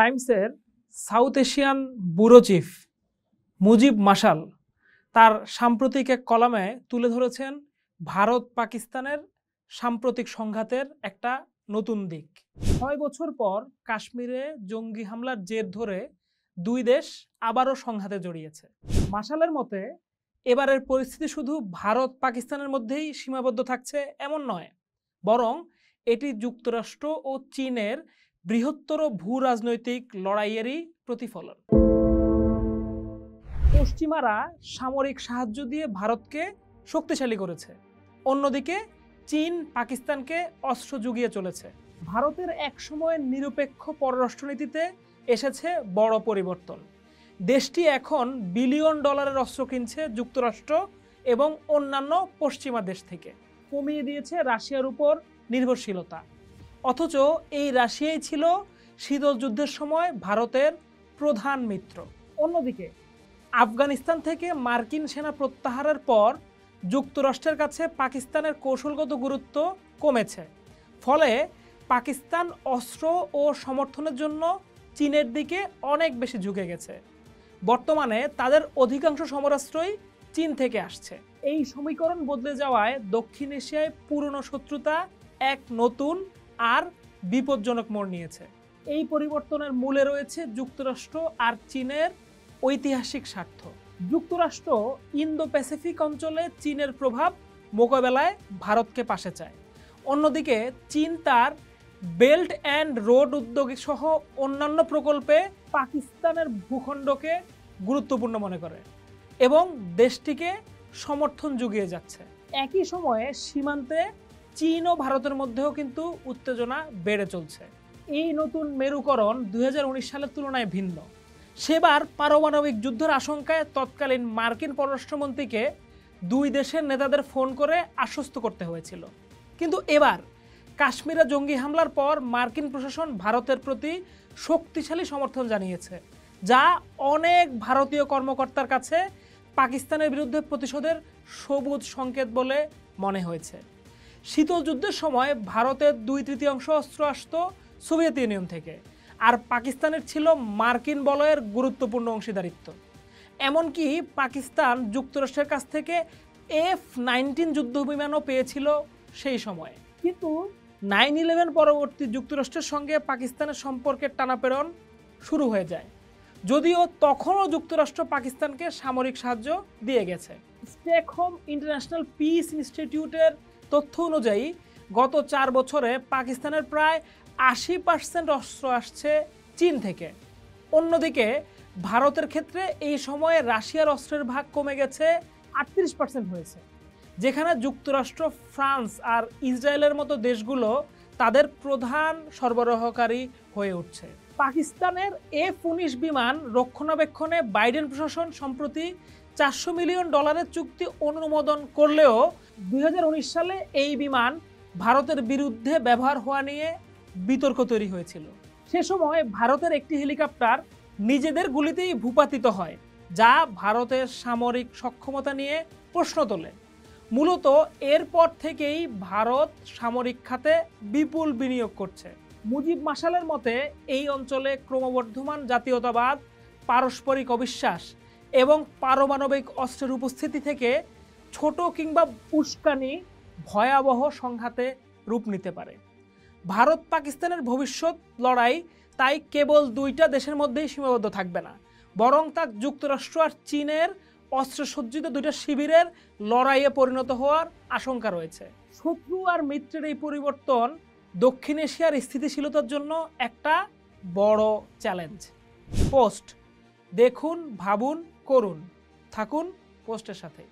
টাইমসের south Asian bureau chief Mujib Mashal তার সাম্প্রতিক এক কলামে তুলে ধরেছেন ভারত পাকিস্তানের সাম্প্রতিক সংঘাতের একটা নতুন দিক। ৬ বছর পর কাশ্মীরে জঙ্গি হামলার জের ধরে দুই দেশ আবারও সংঘাতে জড়িয়েছে। মাসালের মতে এবারের পরিস্থিতি শুধু ভারত পাকিস্তানের মধ্যেই সীমাবদ্ধ থাকছে এমন নয়, বরং এটি যুক্তরাষ্ট্র ও চীনের বৃহত্তর ভূ রাজনৈতিক লড়াইয়েরই প্রতিফলন। পশ্চিমারা সামরিক সাহায্য দিয়ে ভারতকে শক্তিশালী করেছে, অন্যদিকে চীন পাকিস্তানকে অস্ত্র জুগিয়ে চলেছে। ভারতের একসময়ের নিরপেক্ষ পররাষ্ট্রনীতিতে এসেছে বড় পরিবর্তন। দেশটি এখন বিলিয়ন ডলারের অস্ত্র কিনছে যুক্তরাষ্ট্র এবং অন্যান্য পশ্চিমা দেশ থেকে, কমিয়ে দিয়েছে রাশিয়ার উপর নির্ভরশীলতা। অথচ এই রাশিয়াই ছিল শীতল যুদ্ধের সময় ভারতের প্রধান মিত্র। অন্যদিকে আফগানিস্তান থেকে মার্কিন সেনা প্রত্যাহারের পর যুক্তরাষ্ট্রের কাছে পাকিস্তানের কৌশলগত গুরুত্ব কমেছে, ফলে পাকিস্তান অস্ত্র ও সমর্থনের জন্য চীনের দিকে অনেক বেশি ঝুঁকে গেছে। বর্তমানে তাদের অধিকাংশ সমরাস্ত্রই চীন থেকে আসছে। এই সমীকরণ বদলে যাওয়ায় দক্ষিণ এশিয়ায় পুরনো শত্রুতা এক নতুন আর বিপজ্জনক মোড় নিয়েছে। এই পরিবর্তনের মূলে রয়েছে যুক্তরাষ্ট্র আর চীনের ঐতিহাসিক স্বার্থ। যুক্তরাষ্ট্র ইন্দো প্যাসিফিক অঞ্চলে চীনের প্রভাব মোকাবেলায় ভারতকে পাশে চায়। অন্যদিকে চীন তার বেল্ট অ্যান্ড রোড উদ্যোগ সহ অন্যান্য প্রকল্পে পাকিস্তানের ভূখণ্ডকে গুরুত্বপূর্ণ মনে করে এবং দেশটিকে সমর্থন জুগিয়ে যাচ্ছে। একই সময়ে সীমান্তে চীন ও ভারতের মধ্যেও কিন্তু উত্তেজনা বেড়ে চলছে। এই নতুন মেরুকরণ 2019 সালের তুলনায় ভিন্ন। সেবার পারমাণবিক যুদ্ধের আশঙ্কায় তৎকালীন মার্কিন পররাষ্ট্রমন্ত্রীকে দুই দেশের নেতাদের ফোন করে আশ্বস্ত করতে হয়েছিল। কিন্তু এবার কাশ্মীরে জঙ্গি হামলার পর মার্কিন প্রশাসন ভারতের প্রতি শক্তিশালী সমর্থন জানিয়েছে, যা অনেক ভারতীয় কর্মকর্তার কাছে পাকিস্তানের বিরুদ্ধে প্রতিশোধের সবুজ সংকেত বলে মনে হয়েছে। শীতল যুদ্ধের সময় ভারতের 2/3 অস্ত্র আসতো সোভিয়েত ইউনিয়ন থেকে, আর পাকিস্তানের ছিল মার্কিন বলয়ের গুরুত্বপূর্ণ অংশীদারিত্ব। এমনকি পাকিস্তান যুক্তরাষ্ট্রের কাছ থেকে F-19 যুদ্ধবিমানও পেয়েছিল সেই সময়ে। কিন্তু 9/11 পরবর্তী যুক্তরাষ্ট্রের সঙ্গে পাকিস্তানের সম্পর্কের টানাপোড়েন শুরু হয়ে যায়, যদিও তখনও যুক্তরাষ্ট্র পাকিস্তানকে সামরিক সাহায্য দিয়ে গেছে। স্টকহোম ইন্টারন্যাশনাল পিস ইনস্টিটিউটের তথ্য অনুযায়ী গত 4 বছরে পাকিস্তানের প্রায় 80% অস্ত্র আসছে চীন থেকে। অন্যদিকে ভারতের ক্ষেত্রে এই সময়ে রাশিয়ার অস্ত্রের ভাগ কমে গেছে 38% হয়েছে, যেখানে যুক্তরাষ্ট্র, ফ্রান্স আর ইসরায়েলের মতো দেশগুলো তাদের প্রধান সরবরাহকারী হয়ে উঠছে। পাকিস্তানের F-19 বিমান রক্ষণাবেক্ষণে বাইডেন প্রশাসন সম্প্রতি $400 মিলিয়ন চুক্তি অনুমোদন করলেও 2019 সালে এই বিমান ভারতের বিরুদ্ধে ব্যবহার হওয়া নিয়ে বিতর্ক তৈরি হয়েছিল। সে সময় ভারতের একটি হেলিকপ্টার নিজেদের গুলিতেই ভূপাতিত হয়, যা ভারতের সামরিক সক্ষমতা নিয়ে প্রশ্ন তোলে। মূলত এরপর থেকেই ভারত সামরিক খাতে বিপুল বিনিয়োগ করছে। মুজিব মাসালের মতে এই অঞ্চলে ক্রমবর্ধমান জাতীয়তাবাদ, পারস্পরিক অবিশ্বাস এবং পারমাণবিক অস্ত্রের উপস্থিতি থেকে ছোট কিংবা উস্কানি ভয়াবহ সংঘাতে রূপ নিতে পারে। ভারত পাকিস্তানের ভবিষ্যৎ লড়াই তাই কেবল দুইটা দেশের মধ্যেই সীমাবদ্ধ থাকবে না, বরং তা যুক্তরাষ্ট্র আর চীনের অস্ত্রসজ্জিত দুইটা শিবিরের লড়াইয়ে পরিণত হওয়ার আশঙ্কা রয়েছে। শত্রু আর মিত্রের এই পরিবর্তন দক্ষিণ এশিয়ার স্থিতিশীলতার জন্য একটা বড় চ্যালেঞ্জ। পোস্ট দেখুন, ভাবুন, করুন, থাকুন পোস্টের সাথে।